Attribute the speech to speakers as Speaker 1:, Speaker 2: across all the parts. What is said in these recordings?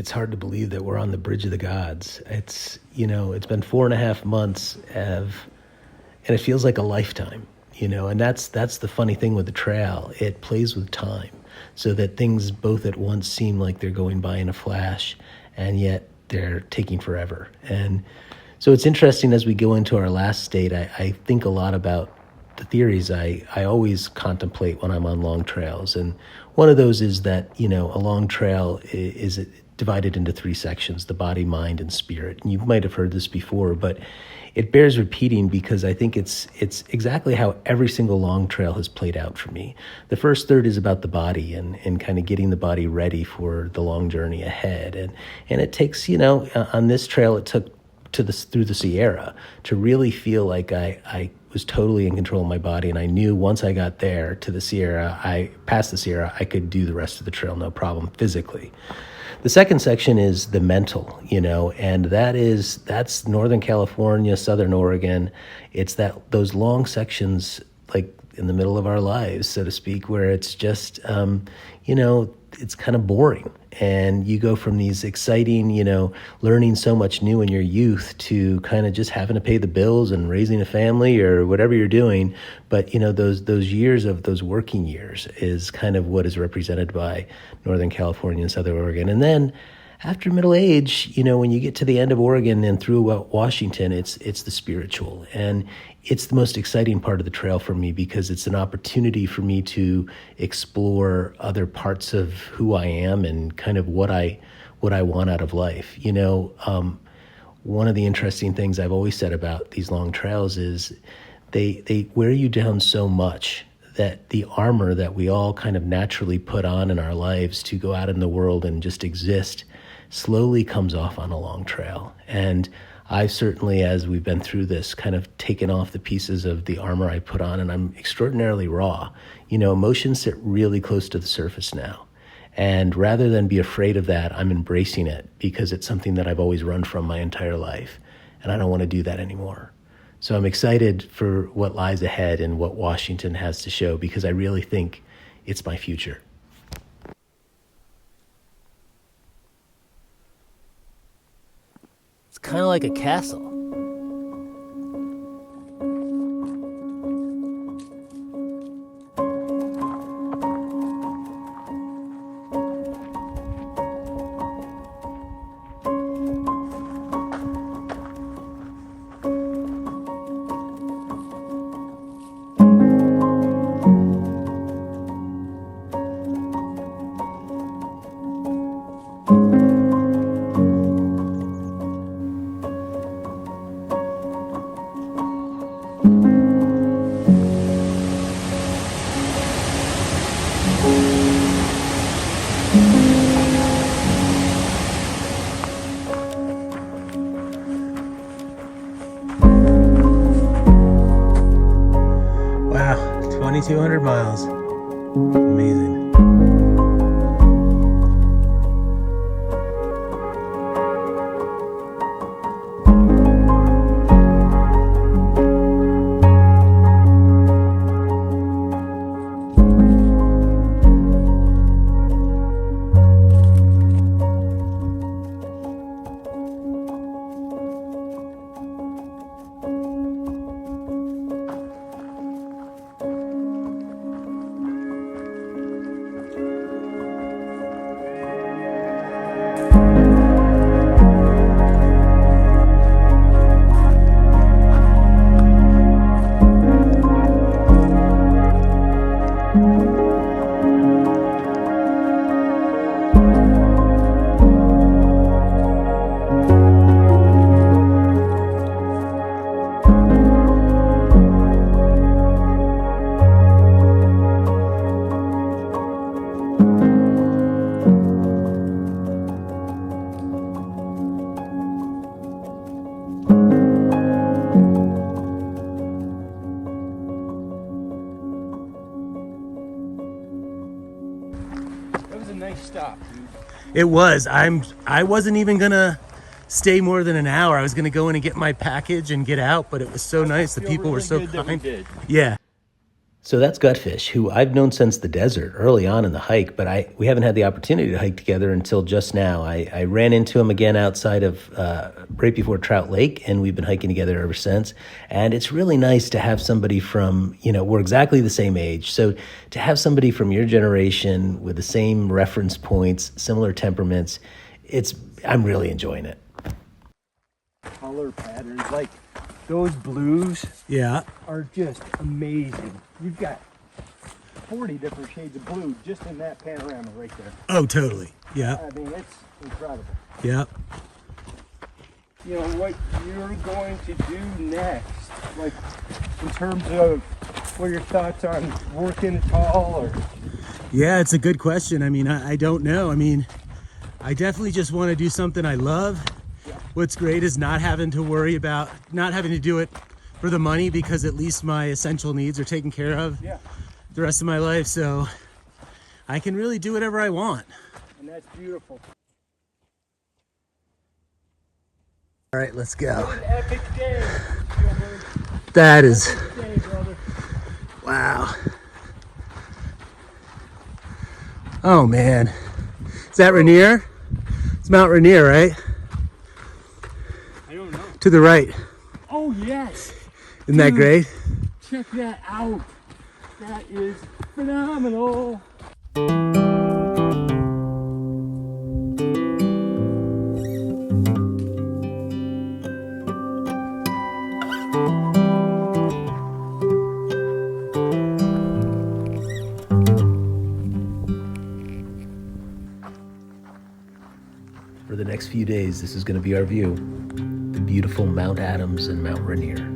Speaker 1: it's hard to believe that we're on the bridge of the gods. It's, it's been 4.5 months and it feels like a lifetime, and that's the funny thing with the trail. It plays with time so that things both at once seem like they're going by in a flash and yet they're taking forever. And so it's interesting as we go into our last state, I think a lot about the theories I always contemplate when I'm on long trails. And one of those is that, a long trail is divided into 3 sections: the body, mind, and spirit. And you might have heard this before, but it bears repeating because I think it's exactly how every single long trail has played out for me. The first third is about the body and kind of getting the body ready for the long journey ahead. And it takes, on this trail, it took through the Sierra to really feel like I was totally in control of my body, and I knew once I got there to the Sierra, past the Sierra, I could do the rest of the trail no problem physically. The second section is the mental, and that's Northern California, Southern Oregon. It's those long sections, like in the middle of our lives, so to speak, where it's just, it's kind of boring. And you go from these exciting, learning so much new in your youth to kind of just having to pay the bills and raising a family or whatever you're doing. But, those years of those working years is kind of what is represented by Northern California and Southern Oregon. And then after middle age, when you get to the end of Oregon and through Washington, it's the spiritual. And it's the most exciting part of the trail for me because it's an opportunity for me to explore other parts of who I am and kind of what I want out of life. One of the interesting things I've always said about these long trails is they wear you down so much that the armor that we all kind of naturally put on in our lives to go out in the world and just exist slowly comes off on a long trail. And I've certainly, as we've been through this, kind of taken off the pieces of the armor I put on, and I'm extraordinarily raw. Emotions sit really close to the surface now. And rather than be afraid of that, I'm embracing it because it's something that I've always run from my entire life. And I don't want to do that anymore. So I'm excited for what lies ahead and what Washington has to show because I really think it's my future.
Speaker 2: It's kind of like a castle.
Speaker 1: Wow, 2,200 miles. Amazing.
Speaker 3: Stop, dude.
Speaker 1: It was. I wasn't even gonna stay more than an hour. I was gonna go in and get my package and get out, but it was so nice. The people were so kind.
Speaker 3: Did.
Speaker 1: Yeah. So that's Gutfish, who I've known since the desert, early on in the hike, but we haven't had the opportunity to hike together until just now. I ran into him again outside of right before Trout Lake, and we've been hiking together ever since. And it's really nice to have somebody from, we're exactly the same age. So to have somebody from your generation with the same reference points, similar temperaments, I'm really enjoying it.
Speaker 2: Color patterns, like those blues, are just amazing. You've got 40 different shades of blue just in that panorama right there.
Speaker 3: Oh, totally. Yeah.
Speaker 2: I mean, it's incredible.
Speaker 3: Yeah.
Speaker 2: What you're going to do next, like in terms of what your thoughts on working at all, or?
Speaker 3: Yeah, it's a good question. I mean, I don't know. I mean, I definitely just want to do something I love.
Speaker 2: Yeah.
Speaker 3: What's great is not having to worry about, not having to do it for the money, because at least my essential needs are taken care of the rest of my life. So I can really do whatever I want.
Speaker 2: And that's beautiful.
Speaker 3: All right, let's go.
Speaker 2: What an epic day, Gilbert.
Speaker 3: That is,
Speaker 2: Epic day, brother.
Speaker 3: wow. Oh man. Is that Rainier? It's Mount Rainier, right?
Speaker 2: I don't know.
Speaker 3: To the right.
Speaker 2: Oh, yes.
Speaker 3: Isn't that great?
Speaker 2: Check that out. That is phenomenal.
Speaker 1: For the next few days, this is going to be our view. The beautiful Mount Adams and Mount Rainier.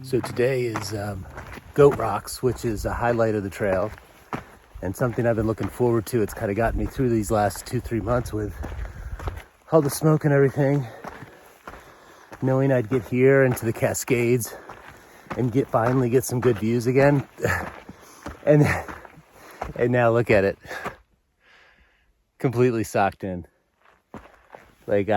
Speaker 1: So today is Goat Rocks, which is a highlight of the trail and something I've been looking forward to. It's kind of gotten me through these last 2-3 months with all the smoke and everything, knowing I'd get here into the Cascades and finally get some good views again. and now look at it, completely socked in. Like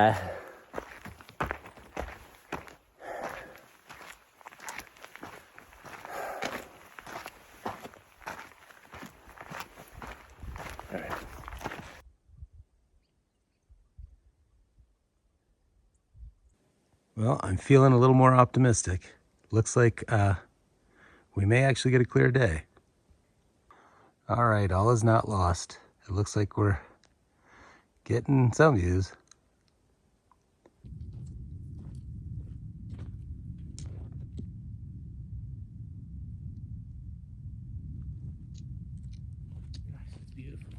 Speaker 1: Well, I'm feeling a little more optimistic. Looks like we may actually get a clear day. All right, all is not lost. It looks like we're
Speaker 3: Getting some views. It's beautiful.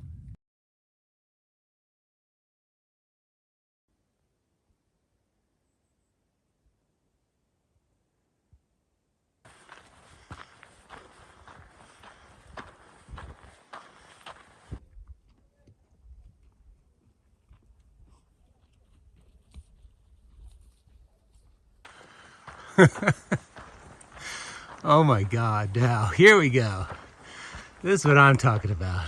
Speaker 3: Oh my God, now here we go. This is what I'm talking about.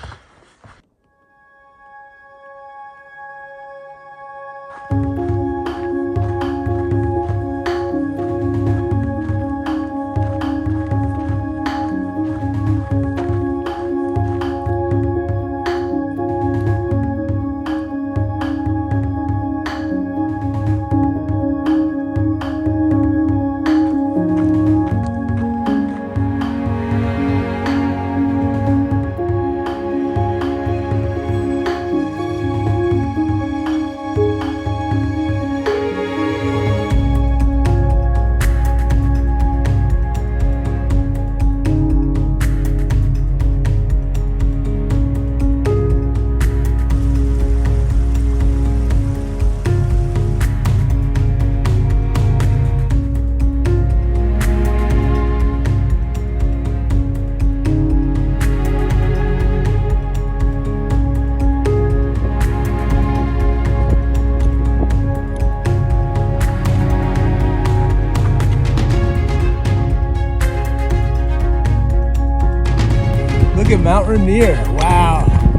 Speaker 3: Look at Mount Rainier. Wow.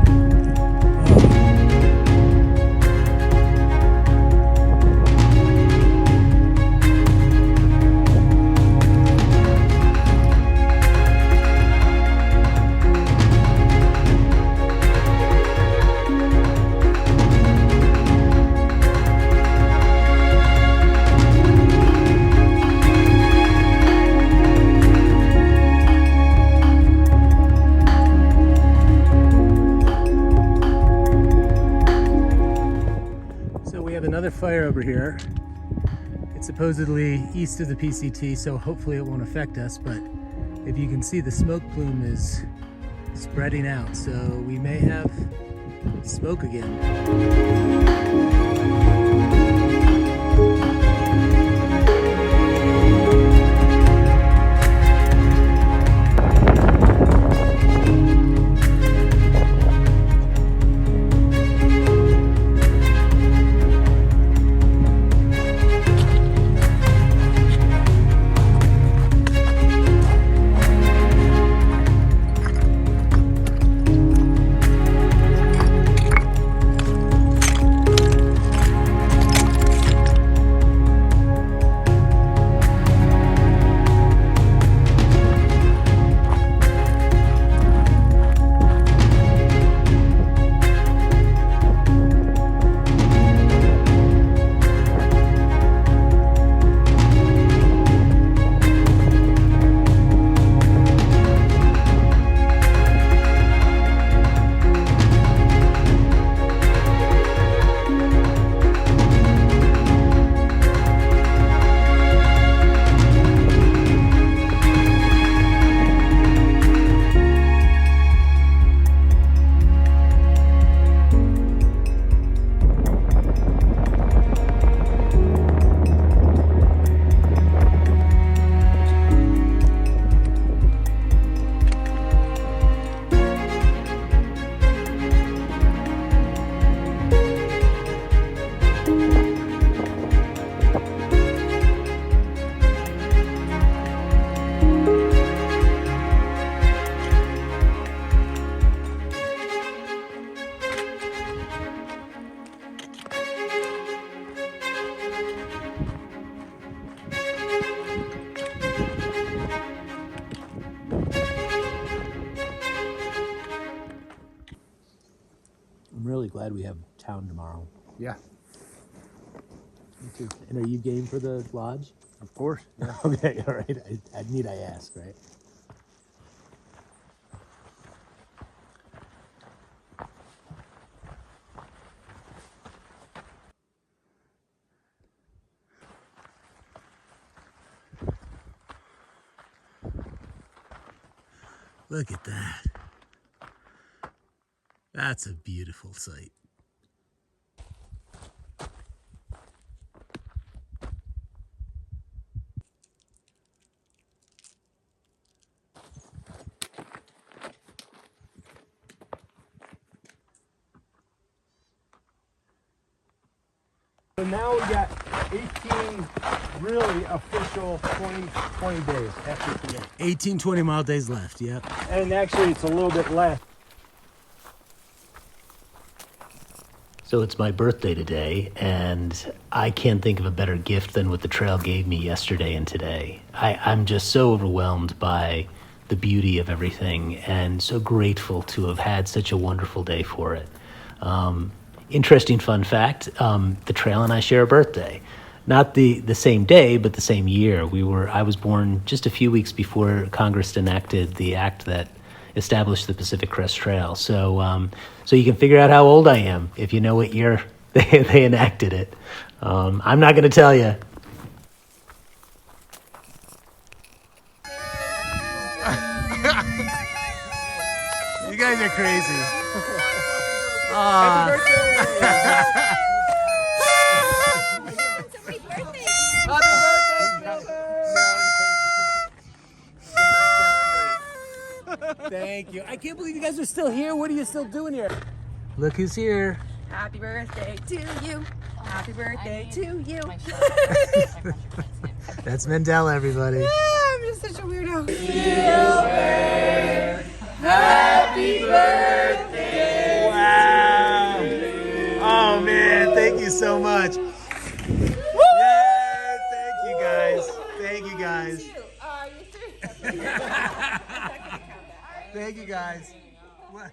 Speaker 3: So we have another fire over here. It's supposedly east of the PCT, so hopefully it won't affect us, but if you can see, the smoke plume is spreading out, so we may have smoke again. I'm really glad we have town tomorrow.
Speaker 2: Yeah,
Speaker 3: Me too. And are you game for the lodge?
Speaker 2: of course. Yeah.
Speaker 3: Okay, all right. I ask, right? Look at that. That's a beautiful sight.
Speaker 2: So now we got 18 really official 20 days after today.
Speaker 3: 18 20-mile days left, yep.
Speaker 2: And actually it's a little bit less.
Speaker 1: So it's my birthday today, and I can't think of a better gift than what the trail gave me yesterday and today. I'm just so overwhelmed by the beauty of everything and so grateful to have had such a wonderful day for it. Interesting fun fact, the trail and I share a birthday. Not the same day, but the same year. I was born just a few weeks before Congress enacted the act that established the Pacific Crest Trail. So you can figure out how old I am if you know what year they enacted it. I'm not going to tell you.
Speaker 3: You guys are crazy.
Speaker 2: Happy birthday!
Speaker 3: Thank you. I can't believe you guys are still here. What are you still doing here? Look who's here.
Speaker 4: Happy birthday to you. Happy birthday to you.
Speaker 3: That's Mandela, everybody.
Speaker 4: I'm just such a weirdo.
Speaker 3: Happy birthday! Wow. Oh man, thank you so much. Yay, thank you guys. Thank you guys. Thank you guys. What?